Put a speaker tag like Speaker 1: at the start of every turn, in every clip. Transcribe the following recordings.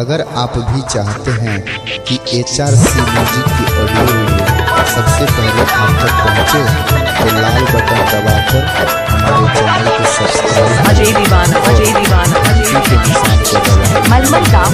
Speaker 1: अगर आप भी चाहते हैं कि HRC म्यूजिक की ऑडियो वीडियो सबसे पहले आप तक पहुंचे तो लाल बटन दबाकर हमारे चैनल को सब्सक्राइब
Speaker 2: अजय दीवाना
Speaker 1: के निशान को दबाएं।
Speaker 2: मलमल काम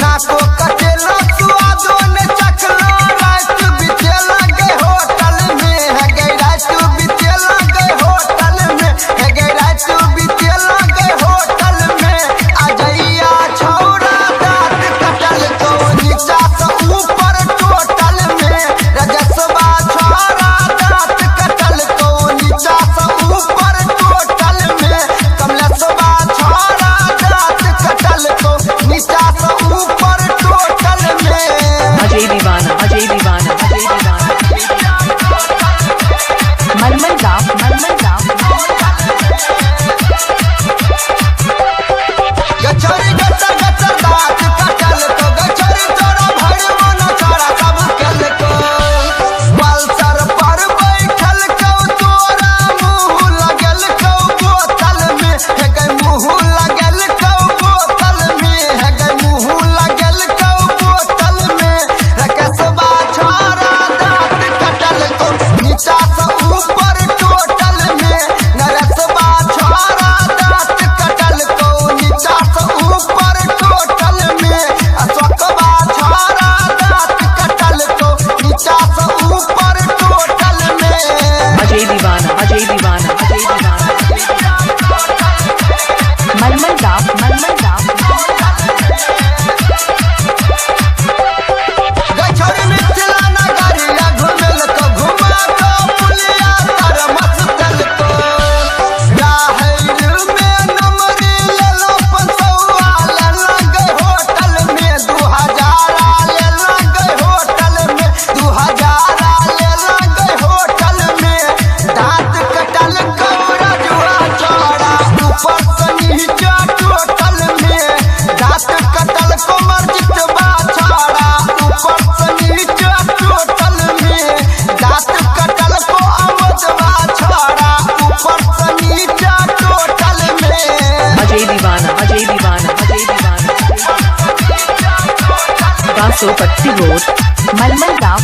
Speaker 3: नाको कटेला सुआदो ने चखलो रात बितेला गए होटल में है गए रात बितेला गए होटल में है गए रात बितेला गए होटल में आ जइया छौरा दांत कटल को नीचा से ऊपर टोटल में रजसवा छौरा दांत कटल को नीचा से ऊपर टोटल में कमलसवा छौरा दांत कटल को नीचा से ऊपर टोटल में
Speaker 2: अजय दीवाना मलमल काम
Speaker 3: गछरी गछर गछर दांत कटल को गछरी तोरा भरवा न छोड़ा सब कल को पल्सर पर बैठल को तोरा मुंह लगल को बोतल में है गए मुंह लगल को बोतल में है गए मुंह लगल को बोतल में रकसबा छोरा दांत कटल को नीचा से ऊपर टोटल में नरसबा छोरा दांत कटल को नीचा से ऊपर टोटल में अशोकबा छोरा दांत कटल को नीचा से ऊपर टोटल में
Speaker 2: अजय दीवाना मलमल काम
Speaker 3: गछरी मिथिला नगरिया घुमल को घुमा को पुलिया तर मस्तल को राहैर में नमरी लेलो 500 ले लगे होटल में 2000 ले लगे होटल में 2000 ले लगे होटल में दांत कटल को रजुआ छोड़ा ऊपर से नीचा टोटल में दांत कटल को मर्जितबा छोड़ा ऊपर से नीचा टोटल में दांत कटल को अमदबा छोड़ा ऊपर से नीचा टोटल में
Speaker 2: अजय दीवाना बासोपट्टी रोड मलमल काम